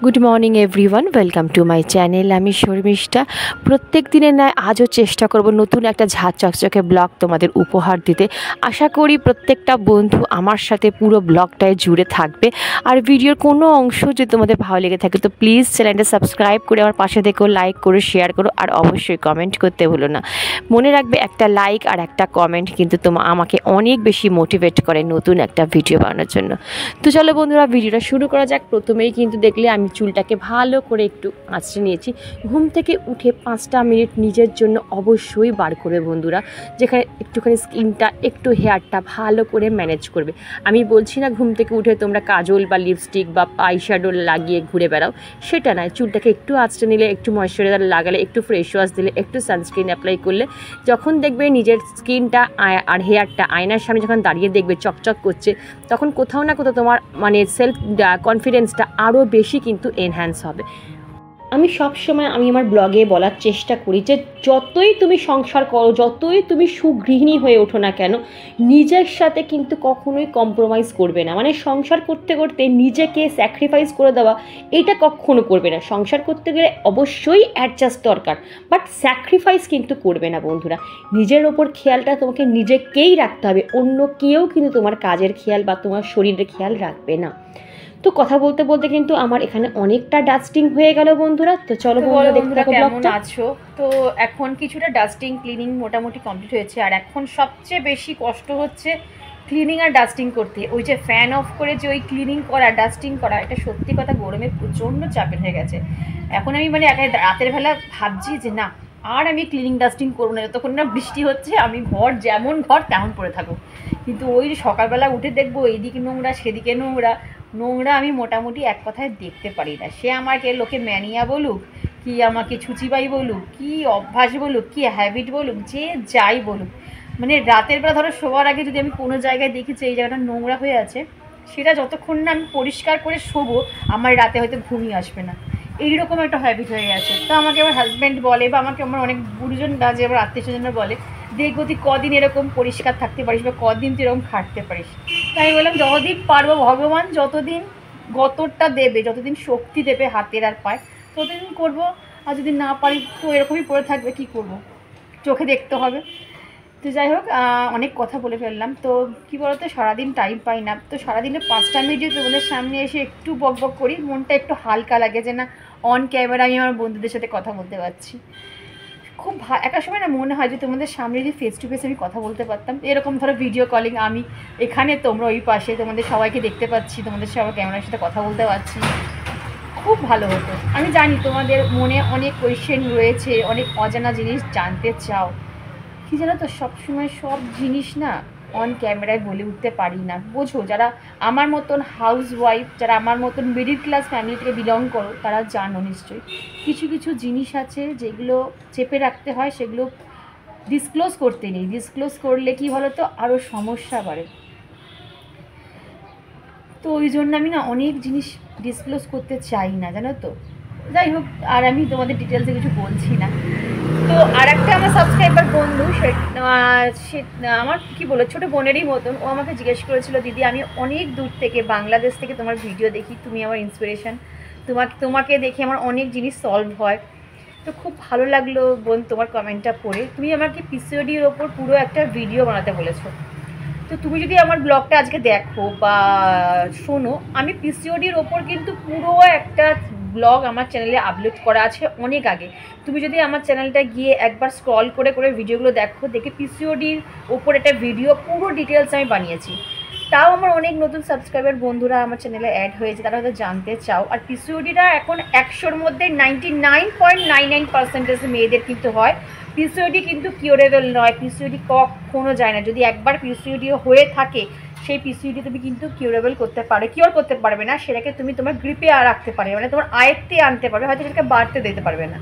Good morning everyone, welcome to my channel. আমি শর্মিষ্ঠা। প্রত্যেক দিনের ন্যায় আজও চেষ্টা করব নতুন একটা ঝাঁ চকচকে ব্লগ তোমাদের উপহার দিতে। আশা করি প্রত্যেকটা বন্ধু আমার সাথে পুরো ব্লগটায় জুড়ে থাকবে। আর ভিডিওর কোনো অংশ যদি তোমাদের ভালো লেগে থাকে তো প্লিজ চ্যানেলটা সাবস্ক্রাইব করে আমার পাশে দেখো, লাইক করো, শেয়ার করো, আর অবশ্যই কমেন্ট করতে ভুলো না। মনে রাখবে, একটা লাইক আর একটা কমেন্ট কিন্তু আমাকে অনেক বেশি মোটিভেট করে নতুন একটা ভিডিও বানানোর জন্য। তো চলো বন্ধুরা, ভিডিওটা শুরু করা যাক। প্রথমেই কিন্তু দেখলে আমি চুলটাকে ভালো করে একটু আঁচড়ে নিয়েছি। ঘুম থেকে উঠে 5টা মিনিট নিজের জন্য অবশ্যই বার করবে বন্ধুরা, যেখানে একটুখানি স্কিনটা একটু হেয়ারটা ভালো করে ম্যানেজ করবে। আমি বলছি না ঘুম থেকে উঠে তোমরা কাজল বা লিপস্টিক বা আইশ্যাডো লাগিয়ে ঘুরে বেড়াও, সেটা নয়। চুলটাকে একটু আঁচড়ে নিলে, একটু ময়েশ্চারাইজার লাগালে, একটু ফ্রেশ ওয়াশ দিলে, একটু সানস্ক্রিন অ্যাপ্লাই করলে, যখন দেখবে নিজের স্কিনটা আর হেয়ারটা আয়নার সামনে যখন দাঁড়িয়ে দেখবে চকচক করছে, তখন কোথাও না কোথাও তোমার সেলফ কনফিডেন্সটা আরও বেশি কিন্তু এনহ্যান্স হবে। আমি সবসময় আমার ব্লগে বলার চেষ্টা করি যে যতই তুমি সংসার করো, যতই তুমি সুগৃহিণী হয়ে ওঠো না কেন, নিজের সাথে কিন্তু কখনোই কম্প্রোমাইজ করবে না। সংসার করতে করতে নিজেকে স্যাক্রিফাইস করে দেওয়া, এটা কখনো করবে না। সংসার করতে গেলে অবশ্যই অ্যাডজাস্ট দরকার, বাট স্যাক্রিফাইস কিন্তু করবে না বন্ধুরা। নিজের ওপর খেয়ালটা তোমাকে নিজেকেই রাখতে হবে, অন্য কেউ কিন্তু তোমার কাজের খেয়াল বা তোমার শরীরের খেয়াল রাখবে না। তো কথা বলতে বলতে কিন্তু আমার এখানে অনেকটা ডাস্টিং হয়ে গেল বন্ধুরা। তো চলো বন্ধুরা, দেখতে থাকো ব্লগটা। আছো তো এখন কিছুটা ডাস্টিং ক্লিনিং মোটামুটি কমপ্লিট হয়েছে, আর এখন সবচেয়ে বেশি কষ্ট হচ্ছে ক্লিনিং আর ডাস্টিং করতে। ওই যে ফ্যান অফ করে যে ওই ক্লিনিং করা, ডাস্টিং করা, এটা সত্যি কথা গরমে প্রচণ্ড চাপের হয়ে গেছে। এখন আমি রাতের বেলা ভাবছি যে না, আর আমি ক্লিনিং ডাস্টিং করবো না, যতক্ষণ না বৃষ্টি হচ্ছে আমি যেমন ঘর তেমন পড়ে থাকবো। কিন্তু ওই সকালবেলা উঠে দেখবো এইদিকে নোংরা সেদিকে নোংরা আমি মোটামুটি এক কথায় দেখতে পারি না। সে আমাকে লোকে ম্যানিয়া বলুক, কি আমাকে ছুচিবাই বলুক, কি অভ্যাস বলুক, কি হ্যাবিট বলুক, যে যাই বলুক, রাতের বেলা ধরো শোবার আগে যদি আমি কোনো জায়গায় দেখেছি এই জায়গাটা নোংরা হয়ে আছে, সেটা যতক্ষণ না আমি পরিষ্কার করে শোবো আমার রাতে হয়তো ঘুমিয়ে আসবে না। এইরকম একটা হ্যাবিট হয়ে গেছে। তো আমাকে আমার হাজব্যান্ড বলে, বা আমাকে আমার অনেক গুরুজনরা, যে আমার আত্মীয় স্বজনরা বলে, দেখবো তুই কদিন এরকম পরিষ্কার থাকতে পারিস, বা কদিন তুই এরকম খাটতে পারিস। তাই বললাম যতদিন পারবো, ভগবান যতদিন গতরটা দেবে, যতদিন শক্তি দেবে হাতের আর পায়, ততদিন করবো। আর যদি না পারি তো এরকমই পড়ে থাকবে, কি করব, চোখে দেখতে হবে। তো যাই হোক, অনেক কথা বলে ফেললাম। তো কী বলতো, সারাদিন টাইম পাই না। তো সারাদিনে 5টা মিনিট তোমাদের সামনে এসে একটু বক করি, মনটা একটু হালকা লাগে যে না, অন ক্যামেরা আমি আমার বন্ধুদের সাথে কথা বলতে পারছি। খুব একটা সময় না মনে হয় যে তোমাদের সামনে যদি ফেস টু ফেস আমি কথা বলতে পারতাম, এরকম ধরো ভিডিও কলিং, আমি এখানে তোমরা ওই পাশে, তোমাদের সবাইকে দেখতে পাচ্ছি, তোমাদের সবাই ক্যামেরার সাথে কথা বলতে পারছি, খুব ভালো হতো। আমি জানি তোমাদের মনে অনেক কোয়েশ্চেন রয়েছে, অনেক অজানা জিনিস জানতে চাও। কি জানো তো, সবসময় সব জিনিস না অন ক্যামেরায় বলে উঠতে পারি না। বোঝো, যারা আমার মতন হাউস ওয়াইফ, যারা আমার মতন মিডিল ক্লাস ফ্যামিলি থেকে বিলং করো, তারা জানো নিশ্চয়ই কিছু কিছু জিনিস আছে যেগুলো চেপে রাখতে হয়, সেগুলো ডিসক্লোজ করতে নেই। ডিসক্লোজ করলে কি বলো তো, আরও সমস্যা বাড়ে। তো ওই জন্য আমি না অনেক জিনিস ডিসক্লোজ করতে চাই না, জানো তো। যাই হোক, আর আমি তোমাদের ডিটেলসে কিছু বলছি না। তো আর একটা আমার সাবস্ক্রাইবার বন্ধু, সে আমার কী বলো, ছোটো বোনেরই মতন, ও আমাকে জিজ্ঞেস করেছিল, দিদি আমি অনেক দূর থেকে, বাংলাদেশ থেকে তোমার ভিডিও দেখি, তুমি আমার ইন্সপিরেশান, তোমাকে দেখে আমার অনেক জিনিস সলভ হয়। তো খুব ভালো লাগলো বোন তোমার কমেন্টটা পড়ে। তুমি আমাকে পিসিওডির ওপর পুরো একটা ভিডিও বানাতে বলেছো। তো তুমি যদি আমার ব্লগটা আজকে দেখো বা শোনো, আমি পিসিওডির ওপর কিন্তু পুরো একটা ব্লগ আমার চ্যানেলে আপলোড করা আছে অনেক আগে। তুমি যদি আমার চ্যানেলটা গিয়ে একবার স্ক্রল করে করে ভিডিওগুলো দেখো, দেখে পিসিওডির ওপর একটা ভিডিও পুরো ডিটেলস আমি বানিয়েছি। তাও আমার অনেক নতুন সাবস্ক্রাইবার বন্ধুরা আমার চ্যানেলে অ্যাড হয়েছে, তারা হয়তো জানতে চাও। আর পিসিওডিটা এখন 100-র মধ্যে 99.99% মেয়েদের কিন্তু হয়। পিসিওডি কিন্তু কিউরেবল নয়, পিসিওডি কখনো যায় না। যদি একবার পিসিওডি হয়ে থাকে, সেই পিসিওডি তুমি কিন্তু কিউরেবল করতে পারো, কিওর করতে পারবে না, সেটাকে তুমি তোমার গ্রিপে রাখতে পারবে, তোমার আয়ত্তে আনতে পারবে, হয়তো সেটাকে বাড়তে দিতে পারবে না।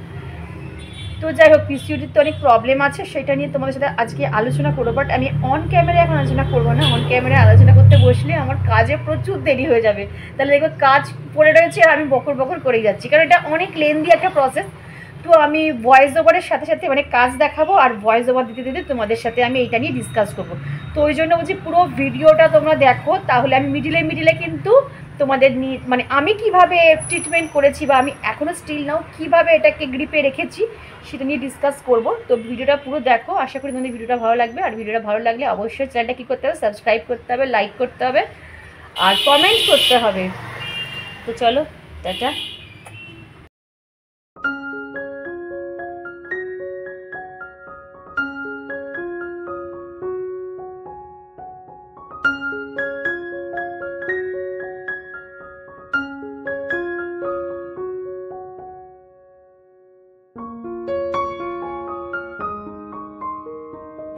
তো যাই হোক, পিসিওডির তো অনেক প্রবলেম আছে, সেটা নিয়ে তোমাদের সাথে আজকে আলোচনা করবো। বাট আমি অন ক্যামেরায় এখন আলোচনা করবো না। অন ক্যামেরায় আলোচনা করতে বসলে আমার কাজে প্রচুর দেরি হয়ে যাবে। তাহলে দেখো কাজ পড়ে রয়েছে আর আমি বকর করেই যাচ্ছি, কারণ এটা অনেক লেন্দি একটা প্রসেস। তো আমি ভয়েস ওভারের সাথে সাথে কাজ দেখাবো, আর ভয়েস ওভার দিতে দিতে তোমাদের সাথে আমি এইটা নিয়ে ডিসকাস করবো। তো ওই জন্য বলছি পুরো ভিডিওটা তোমরা দেখো, তাহলে আমি মিডিলে কিন্তু তোমাদের মানে আমি কিভাবে ট্রিটমেন্ট করেছি বা আমি এখনও স্টিল নাও কীভাবে এটাকে গ্রিপে রেখেছি সেটা নিয়ে ডিসকাস করব। তো ভিডিওটা পুরো দেখো, আশা করি তোমাদের ভিডিওটা ভালো লাগবে। আর ভিডিওটা ভালো লাগলে অবশ্যই চ্যানেলটা কী করতে হবে, সাবস্ক্রাইব করতে হবে, লাইক করতে হবে আর কমেন্ট করতে হবে। তো চলো টাটা।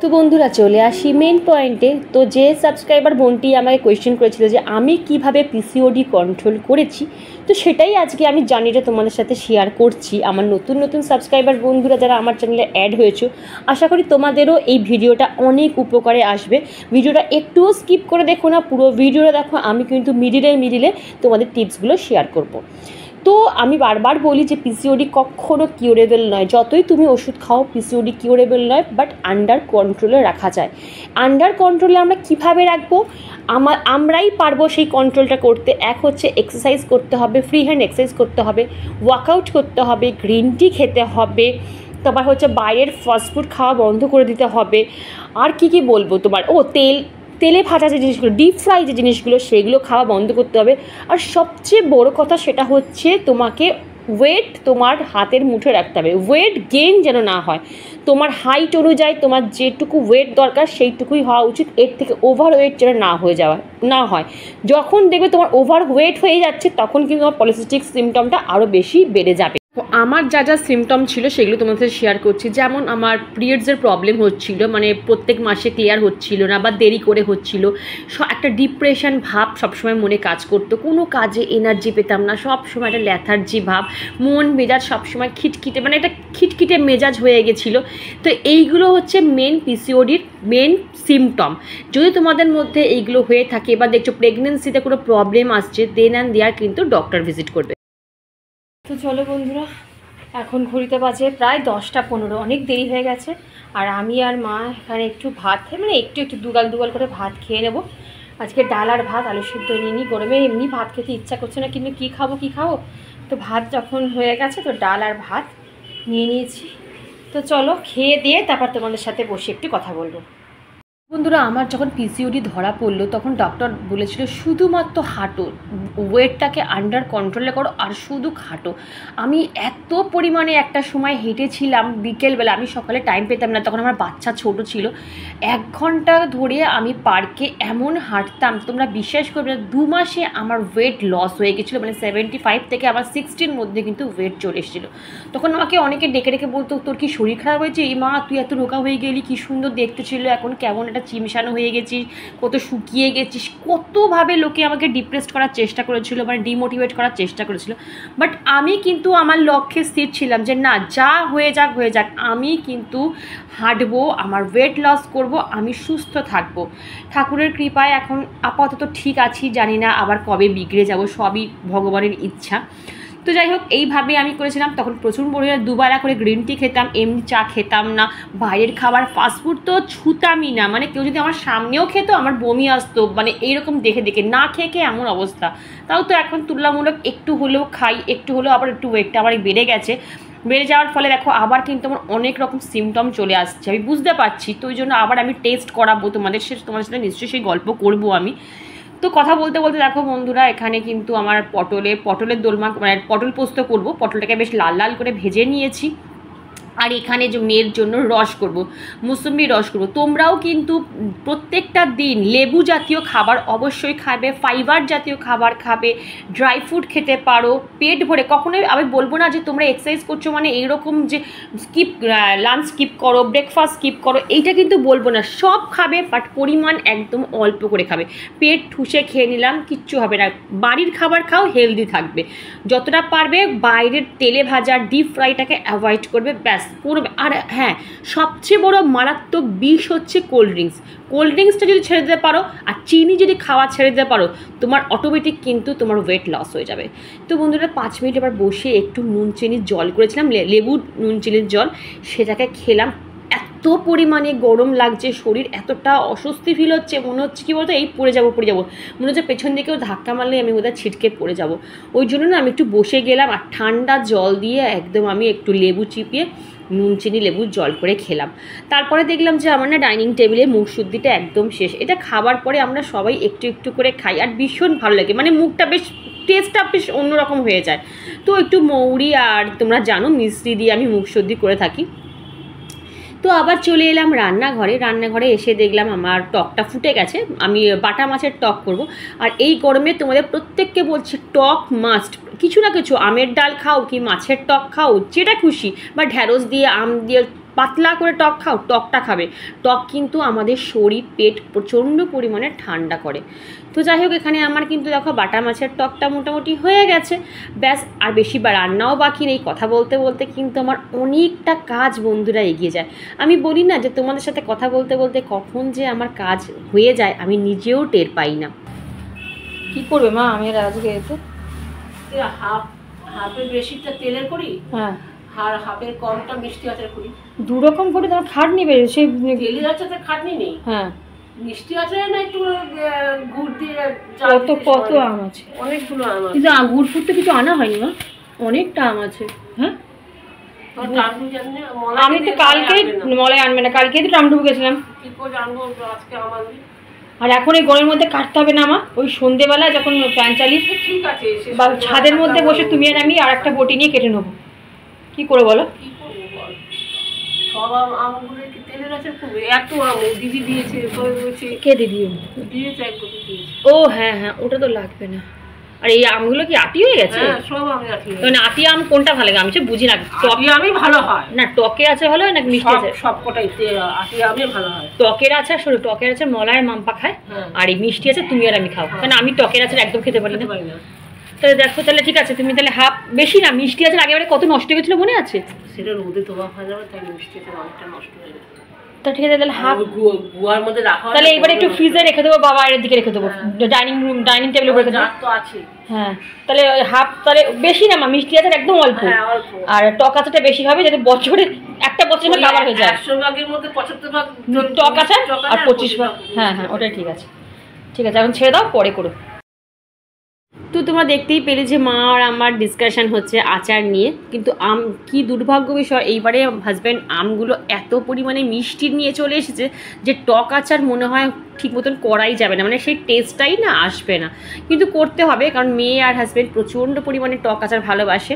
তো বন্ধুরা চলে আসি মেন পয়েন্টে। তো যে সাবস্ক্রাইবার বোনটি আমাকে কোয়েশ্চেন করেছিল যে আমি কিভাবে পিসিওডি কন্ট্রোল করেছি, তো সেটাই আজকে আমি জার্নিটা তোমাদের সাথে শেয়ার করছি। আমার নতুন নতুন সাবস্ক্রাইবার বন্ধুরা যারা আমার চ্যানেলে অ্যাড হয়েছো, আশা করি তোমাদেরও এই ভিডিওটা অনেক উপকারে আসবে। ভিডিওটা একটুও স্কিপ করে দেখো না, পুরো ভিডিওটা দেখো। আমি কিন্তু মিডিলে তোমাদের টিপসগুলো শেয়ার করব। তো আমি বারবার বলি যে পিসিওডি কখনো কিউরেবল নয়। যতই তুমি ওষুধ খাও, পিসিওডি কিউরেবল নয়, বাট আন্ডার কন্ট্রোলে রাখা যায়। আন্ডার কন্ট্রোলে আমরা কিভাবে রাখবো? আমরাই পারবো সেই কন্ট্রোলটা করতে। এক হচ্ছে এক্সারসাইজ করতে হবে, ফ্রি হ্যান্ড এক্সারসাইজ করতে হবে, ওয়ার্কআউট করতে হবে, গ্রিন টি খেতে হবে, তারপর হচ্ছে বাইরের ফাস্টফুড খাওয়া বন্ধ করে দিতে হবে। আর কি বলবো তোমার, তেলে ভাজা যে জিনিসগুলো, ডিপ ফ্রাই যে জিনিসগুলো, সেগুলো খাওয়া বন্ধ করতে হবে। আর সবচেয়ে বড় কথা সেটা হচ্ছে তোমাকে ওয়েট তোমার হাতের মুঠে রাখতে হবে। ওয়েট গেইন যেন না হয়। তোমার হাইট অনুযায়ী তোমার যেটুকু ওয়েট দরকার সেইটুকুই হওয়া উচিত। এর থেকে ওভার ওয়েট যেন না হয়। যখন দেখবে তোমার ওভার ওয়েট হয়ে যাচ্ছে, তখন কিন্তু তোমার পলিসিস্টিক সিমটমটা আরও বেশি বেড়ে যাবে। আমার যা সিমটম ছিল সেগুলো তোমাদের সাথে শেয়ার করছি। যেমন আমার পিরিয়ডসের প্রবলেম হচ্ছিল, মানে প্রত্যেক মাসে ক্লিয়ার হচ্ছিল না বা দেরি করে হচ্ছিল। একটা ডিপ্রেশন ভাব সবসময় মনে কাজ করতো, কোনো কাজে এনার্জি পেতাম না, সবসময় একটা ল্যাথার্জি ভাব, মন মেজাজ সবসময় খিটখিটে, মানে একটা খিটখিটে মেজাজ হয়ে গেছিলো। তো এইগুলো হচ্ছে মেন পিসিওডির মেন সিমটম। যদি তোমাদের মধ্যে এইগুলো হয়ে থাকে বা দেখছো প্রেগনেন্সিতে কোনো প্রবলেম আসছে, দেন অ্যান্ড দেয়ার কিন্তু ডক্টর ভিজিট করবে। তো চলো বন্ধুরা, এখন ঘড়িতে বাজে প্রায় 10টা 15, অনেক দেরি হয়ে গেছে। আর আমি আর মা এখানে একটু ভাত খেয়ে, মানে একটু দুগাল করে ভাত খেয়ে নেবো। আজকে ডাল আর ভাত, আলু সিদ্ধ নিয়ে নিই। গরমে এমনি ভাত খেতে ইচ্ছা করছে না, কিন্তু কী খাবো। তো ভাত যখন হয়ে গেছে, তো ডাল আর ভাত নিয়ে নিয়েছি। তো চলো খেয়ে দিয়ে তারপর তোমাদের সাথে বসে একটু কথা বলবো। বন্ধুরা, আমার যখন পিসিওডি ধরা পড়লো, তখন ডক্টর বলেছিল শুধুমাত্র হাঁটো, ওয়েটটাকে আন্ডার কন্ট্রোলে করো আর শুধু হাঁটো। আমি এত পরিমাণে একটা সময় হেঁটেছিলাম বিকেলবেলা, আমি সকালে টাইম পেতাম না, তখন আমার বাচ্চা ছোট ছিল। 1 ঘন্টা ধরে আমি পার্কে এমন হাঁটতাম, তোমরা বিশ্বাস করবে না, 2 মাসে আমার ওয়েট লস হয়ে গেছিলো। মানে 75 থেকে আমার 60-র মধ্যে কিন্তু ওয়েট চলে এসেছিলো। তখন আমাকে অনেকে ডেকে বলতো, তোর কি শরীর খারাপ হয়েছে? এই মা, তুই এত রোগা হয়ে গেলি, কি সুন্দর দেখতে ছিল, এখন কেমন একটা চিমসানো হয়ে গেছিস, কত শুকিয়ে গেছিস। কতভাবে লোকে আমাকে ডিপ্রেসড করার চেষ্টা করেছিল, মানে ডিমোটিভেট করার চেষ্টা করেছিল। বাট আমি কিন্তু আমার লক্ষ্যে স্থির ছিলাম যে না, যা হয়ে যাক, আমি কিন্তু হাঁটবো, আমার ওয়েট লস করব, আমি সুস্থ থাকবো। ঠাকুরের কৃপায় এখন আপাতত ঠিক আছি, জানি না আবার কবে বিগড়ে যাব, সবই ভগবানের ইচ্ছা। তো যাই হোক, এইভাবে আমি করেছিলাম। তখন প্রচুর পরিমাণে 2 বেলা করে গ্রিন টি খেতাম, এমনি চা খেতাম না, বাইরের খাবার ফাস্টফুড তো ছুতামই না। মানে কেউ যদি আমার সামনেও খেতো, আমার বমি আসতো, মানে এইরকম দেখে না খেয়ে এমন অবস্থা। তাও তো এখন তুলনামূলক একটু হলেও খাই, একটু হলেও আবার একটু ওয়েটটা আবার বেড়ে গেছে। বেড়ে যাওয়ার ফলে দেখো আবার কিন্তু আমার অনেক রকম সিমটম চলে আসছে, আমি বুঝতে পারছি। তো ওই জন্য আবার আমি টেস্ট করাবো তোমাদের সাথে নিশ্চয়ই সেই গল্প করবো আমি। তো কথা বলতে দেখো বন্ধুরা, এখানে কিন্তু আমার পটলের দোলমা, মানে পটল পোস্ত করবো। পটলটাকে বেশ লাল করে ভেজে নিয়েছি। আর এখানে যে মেয়ের জন্য রস করব, মুসম্বি রস করব। তোমরাও কিন্তু প্রত্যেকটা দিন লেবু জাতীয় খাবার অবশ্যই খাবে, ফাইবার জাতীয় খাবার খাবে, ড্রাই ফ্রুট খেতে পারো পেট ভরে। কখনোই আমি বলবো না যে তোমরা এক্সারসাইজ করছো মানে এইরকম যে লাঞ্চ স্কিপ করো, ব্রেকফাস্ট স্কিপ করো, এইটা কিন্তু বলবো না। সব খাবে, বাট পরিমাণ একদম অল্প করে খাবে। পেট ঠুসে খেয়ে নিলাম, কিচ্ছু হবে না। বাড়ির খাবার খাও, হেলদি থাকবে। যতটা পারবে বাইরের তেলে ভাজা ডিপ ফ্রাইটাকে অ্যাভয়েড করবে, ব্যাস পুরো। আর হ্যাঁ, সবচেয়ে বড় মারাত্মক বিষ হচ্ছে কোল্ড ড্রিঙ্কসটা যদি ছেড়ে দিতে পারো, আর চিনি যদি খাওয়া ছেড়ে দিতে পারো, তোমার অটোমেটিক কিন্তু তোমার ওয়েট লস হয়ে যাবে। তো বন্ধুরা, 5 মিনিট এবার বসে একটু নুন চিনির জল করেছিলাম, লেবু নুন চিনির জল, সেটাকে খেলাম। এত এত পরিমাণে গরম লাগছে, শরীর এতটা অস্বস্তি ফিল হচ্ছে, মনে হচ্ছে কী বলতো এই পড়ে যাবো মনে হচ্ছে পেছন দিকেও ধাক্কা মারলে আমি বোধহয় ছিটকে পড়ে যাব। ওই জন্য না আমি একটু বসে গেলাম আর ঠান্ডা জল দিয়ে একদম আমি একটু লেবু চিপিয়ে নুন চিনি লেবুর জল করে খেলাম। তারপরে দেখলাম যে আমার না ডাইনিং টেবিলে মুখশুদ্ধিটা একদম শেষ। এটা খাবার পরে আমরা সবাই একটু একটু করে খাই আর ভীষণ ভালো লাগে, মানে মুখটা বেশ টেস্টটা বেশ অন্যরকম হয়ে যায়। তো একটু মৌরি আর তোমরা জানো মিষ্টি দিয়ে আমি মুখশুদ্ধি করে থাকি। তো আবার চলে এলাম রান্নাঘরে এসে দেখলাম আমার টকটা ফুটে গেছে। আমি বাটা মাছের টক করব। আর এই গরমে তোমাদের প্রত্যেককে বলছি টক মাস্ট, কিছু না কিছু আমের ডাল খাও কি মাছের টক খাও যেটা খুশি, বা ঢ্যাঁড়স দিয়ে আম দিয়ে পাতলা করে টক খাও, টকটা খাবে। টক কিন্তু আমাদের শরীর পেট প্রচণ্ড পরিমাণে ঠান্ডা করে। তো যাই হোক এখানে আমার কিন্তু দেখো বাটা মাছের টকটা মোটামুটি হয়ে গেছে, ব্যাস। আর বেশি রান্নাও বাকি নেই। কথা বলতে বলতে কিন্তু আমার অনেকটা কাজ বন্ধুরা এগিয়ে যায়। আমি বলি না যে তোমাদের সাথে কথা বলতে বলতে কখন যে আমার কাজ হয়ে যায় আমি নিজেও টের পাই না। কি করবে মা আমি আজকে এতে হাফের বেশিটা তেলের করি, হ্যাঁ, আর হাফের কমটা মিষ্টি আচার করি। দু রকম করে তোমার খাটনি বেড়ে সেই তেলের আচারতে খাটনি নেই, হ্যাঁ মিষ্টি আচারে না একটু গুড় দিয়ে কত আম আছে, অনেকগুলো আম আছে। কিন্তু গুড় ফুটতে কিছু আনা হয়নি মা, অনেকটা আম আছে। হ্যাঁ আমি তো কালকেই মলাই আনবে না, কালকেই তো টামটুকু গেছিলাম। কি করে জানবো আজকে আমার? আর এখন এই গরমের মধ্যে কাটতে হবে না মা, ওই সন্ধ্যেবেলায় যখন ফ্যান চালিয়ে ঠিক আছে বা ছাদের মধ্যে বসে তুমি আর আমি আর একটা বটি নিয়ে কেটে নেবো। কি করে বলো? কি করবো বল, সব আমগুলো কি তেলের আচার করবে? এত আম দিদি দিয়েছে, কে দিদি দিয়েছে এক বটি দিয়েছে। ও হ্যাঁ হ্যাঁ, ওটা তো লাগবে না। আর এই আমগুলো কি আটি হয়ে গেছে? হ্যাঁ সব আমি আটি। মানে আটি আম কোনটা ভালো লাগে আমি সে বুঝি না। টকি আমি ভালো হয় না, টকে আছে ভালো হয় নাকি মিষ্টি আছে? সব কটাই আটি আমি ভালো হয়। টকের আচার শোনো, টকের আচার মলায় মাম্পা খায়, আর এই মিষ্টি আছে তুমি আর আমি খাও, কারণ আমি টকের আচার একদম খেতে পারি না। তাহলে দেখো, তাহলে ঠিক আছে তুমি তাহলে হাফ, বেশি না, মিষ্টি আচার আগেবারে কত নষ্ট হয়ে গেছিলো মনে আছে? সেটা রোদে তোলা হয়ে যাবে, তাই মিষ্টি আচার অনেকটা নষ্ট হয়ে যাবে। তা ঠিক আছে তাহলে হাফ গুয়ার মধ্যে রাখা, তাহলে এবারে একটু ফ্রিজে রেখে দেবো বা বাইরের দিকে রেখে দেবো, ডাইনিং টেবিলের উপরে রেখে দেবো তো আছে। হ্যাঁ তাহলে হাফ, তাহলে বেশি না মা, মিষ্টি আচার একদম অল্প, আর টক আচারটা বেশি হবে যাতে বছরে একটা বছরে কাভার হয়ে যায়। 100 ভাগের মধ্যে 75 ভাগ টক আচার আর 25 ভাগ, হ্যাঁ হ্যাঁ ওটাই ঠিক আছে। ঠিক আছে এখন ছেড়ে দাও, পরে করো। তো তোমরা দেখতেই পেলে যে মা আর আমার ডিসকাশন হচ্ছে আচার নিয়ে, কিন্তু কি দুর্ভাগ্য বিষয়, এইবারে হাজব্যান্ড আমগুলো এত পরিমাণে মিষ্টি নিয়ে চলে এসেছে যে টক আচার মনে হয় ঠিক মতন করাই যাবে না, মানে সেই টেস্টটাই না আসবে না, কিন্তু করতে হবে কারণ মেয়ে আর হাজব্যান্ড প্রচণ্ড পরিমাণে টক আচার ভালোবাসে।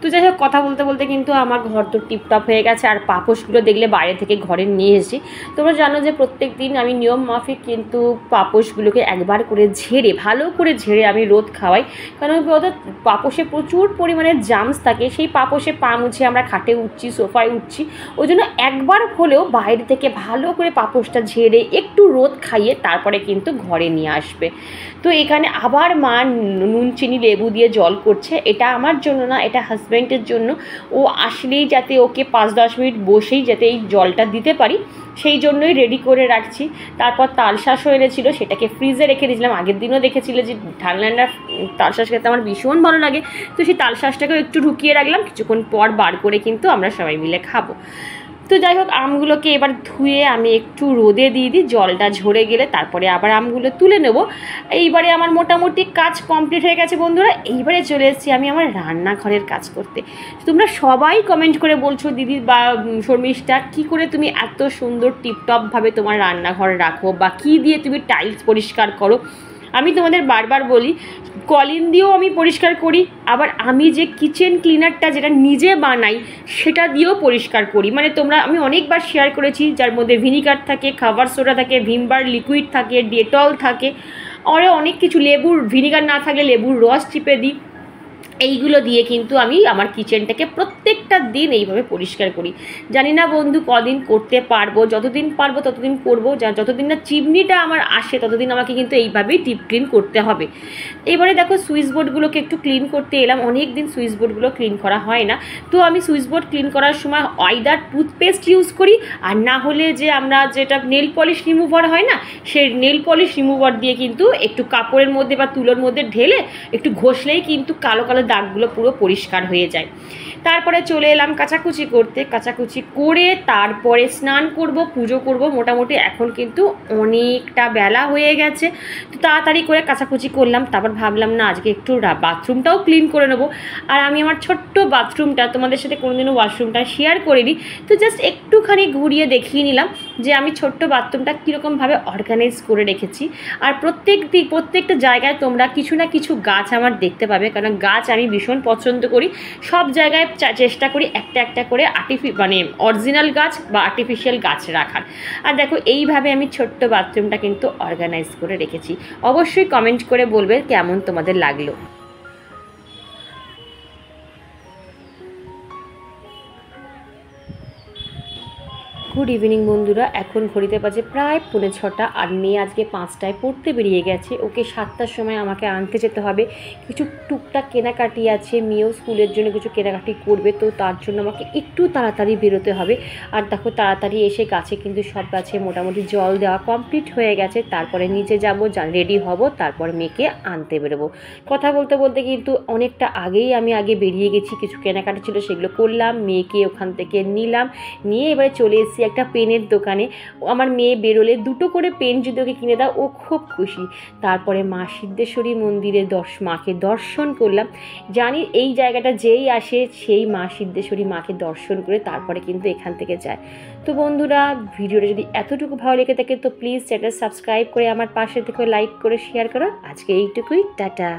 তো যাই হোক কথা বলতে বলতে কিন্তু আমার ঘর তো টিপটপ হয়ে গেছে, আর পাপোশগুলো দেখলে বাইরে থেকে ঘরে নিয়ে এসেছি। তোমরা জানো যে প্রত্যেক দিন আমি নিয়ম মাফিক কিন্তু পাপোশগুলোকে একবার করে ঝেড়ে, ভালো করে ঝেড়ে আমি রোদ খাওয়াই, কারণ পাপোশে প্রচুর পরিমাণে জামস থাকে, সেই পাপোশে পা মুছে আমরা খাটে উঠছি, সোফায় উঠছি, ওই জন্য একবার হলেও বাইরে থেকে ভালো করে পাপোশটা ঝেড়ে একটু রোদ খাইয়ে তারপরে কিন্তু ঘরে নিয়ে আসবে। তো এখানে আবার মা নুন চিনি লেবু দিয়ে জল করছে, এটা আমার জন্য না, এটা হাজব্যান্ডের জন্য। ও আসলেই যাতে ওকে 5-10 মিনিট বসেই যাতে এই জলটা দিতে পারি সেই জন্যই রেডি করে রাখছি। তারপর তালশাঁসও এনেছিল, সেটাকে ফ্রিজে রেখে দিয়েছিলাম। আগের দিনও দেখেছিলে যে ঠান্ডা তালশাঁস খেতে আমার ভীষণ ভালো লাগে, তো সেই তালশাঁসটাকেও একটু ঢুকিয়ে রাখলাম, কিছুক্ষণ পর বার করে কিন্তু আমরা সবাই মিলে খাবো। তো যাই হোক আমগুলোকে এবার ধুয়ে আমি একটু রোদে দিয়ে দিই, জলটা ঝরে গেলে তারপরে আবার আমগুলো তুলে নেব। এইবারে আমার মোটামুটি কাজ কমপ্লিট হয়ে গেছে বন্ধুরা, এইবারে চলে এসেছি আমি আমার রান্নাঘরের কাজ করতে। তোমরা সবাই কমেন্ট করে বলছো দিদি বা শর্মিষ্ঠা কী করে তুমি এত সুন্দর টিপটপভাবে তোমার রান্নাঘর রাখো, বা কী দিয়ে তুমি টাইলস পরিষ্কার করো। আমি তোমাদের বারবার বলি কলিন দিয়েও আমি পরিষ্কার করি, আবার আমি যে কিচেন ক্লিনারটা যেটা নিজে বানাই সেটা দিয়েও পরিষ্কার করি। মানে আমি অনেকবার শেয়ার করেছি, যার মধ্যে ভিনিগার থাকে, খাবার সোডা থাকে, ভিমবার লিকুইড থাকে, ডেটল থাকে, আরও অনেক কিছু, লেবুর ভিনিগার না থাকলে লেবুর রস চিপে দিই। এইগুলো দিয়ে কিন্তু আমি আমার কিচেনটাকে প্রত্যেকটা দিন এইভাবে পরিষ্কার করি। জানি না বন্ধু কদিন করতে পারবো, যতদিন পারবো ততদিন করবো, যতদিন না চিমনিটা আমার আসে ততদিন আমাকে কিন্তু এইভাবেই ডিপ ক্লিন করতে হবে। এবারে দেখো সুইচ বোর্ডগুলোকে একটু ক্লিন করতে এলাম, অনেক দিন সুইচ বোর্ডগুলো ক্লিন করা হয় না। তো আমি সুইচ বোর্ড ক্লিন করার সময় আইদার টুথপেস্ট ইউজ করি, আর না হলে যে আমরা যেটা নেল পলিশ রিমুভার হয় না, সেই নেল পলিশ রিমুভার দিয়ে কিন্তু একটু কাপড়ের মধ্যে বা তুলোর মধ্যে ঢেলে একটু ঘষলেই কিন্তু কালো কালো দাগগুলো পুরো পরিষ্কার হয়ে যায়। তারপরে চলে এলাম কাচাকুচি করতে, কাচাকুচি করে তারপরে স্নান করব, পুজো করব। মোটামুটি এখন কিন্তু অনেকটা বেলা হয়ে গেছে, তো তাড়াতাড়ি করে কাচাকুচি করলাম। তারপর ভাবলাম না আজকে একটু বাথরুমটাও ক্লিন করে নেবো। আর আমি আমার ছোট্ট বাথরুমটা তোমাদের সাথে কোনোদিনও ওয়াশরুমটা শেয়ার করিনি, তো জাস্ট একটুখানি ঘুরিয়ে দেখিয়ে নিলাম যে আমি ছোট্ট বাথরুমটা কীরকমভাবে অর্গানাইজ করে রেখেছি। আর প্রত্যেকটা জায়গায় তোমরা কিছু না কিছু গাছ আমার দেখতে পাবে, কারণ গাছ আমি ভীষণ পছন্দ করি। সব জায়গায় চেষ্টা করি একটা একটা করে মানে অরিজিনাল গাছ বা আর্টিফিশিয়াল গাছ রাখার। আর দেখো এইভাবে আমি ছোট্ট বাথরুমটা কিন্তু অর্গানাইজ করে রেখেছি। অবশ্যই কমেন্ট করে বলবে কেমন তোমাদের লাগলো। গুড ইভিনিং বন্ধুরা, এখন ঘড়িতে বাজে প্রায় 6:45 আর মেয়ে আজকে 5টায় পড়তে বেরিয়ে গেছে। ওকে 7টার সময় আমাকে আনতে যেতে হবে। কিছু টুকটাক কেনাকাটি আছে, মেয়েও স্কুলের জন্য কিছু কেনাকাটি করবে, তো তার জন্য আমাকে একটু তাড়াতাড়ি বেরোতে হবে। আর দেখো তাড়াতাড়ি এসে গাছে কিন্তু সব গাছে মোটামুটি জল দেওয়া কমপ্লিট হয়ে গেছে। তারপরে নিচে যাব, রেডি হব, তারপর মেয়েকে আনতে বেরোবো। কথা বলতে বলতে কিন্তু অনেকটা আগেই আমি বেরিয়ে গেছি। কিছু কেনাকাটি ছিল সেগুলো করলাম, মেয়েকে ওখান থেকে নিলাম, নিয়ে এবারে চলে এসেছি একটা পেনের দোকানে। আমার মেয়ে বেরোলে 2টো করে পেন যদি ওকে কিনে দাও ও খুব খুশি। তারপরে মা সিদ্ধেশ্বরী মন্দিরে মাকে দর্শন করলাম। জানি এই জায়গাটা যেই আসে সেই মা সিদ্ধেশ্বরী মাকে দর্শন করে তারপরে কিন্তু এখান থেকে যায়। তো বন্ধুরা, ভিডিওটা যদি এতটুকু ভালো লেগে থাকে তো প্লিজ চ্যানেল সাবস্ক্রাইব করে আমার পাশে থেকে লাইক করে শেয়ার করো। আজকে এইটুকুই, টাটা।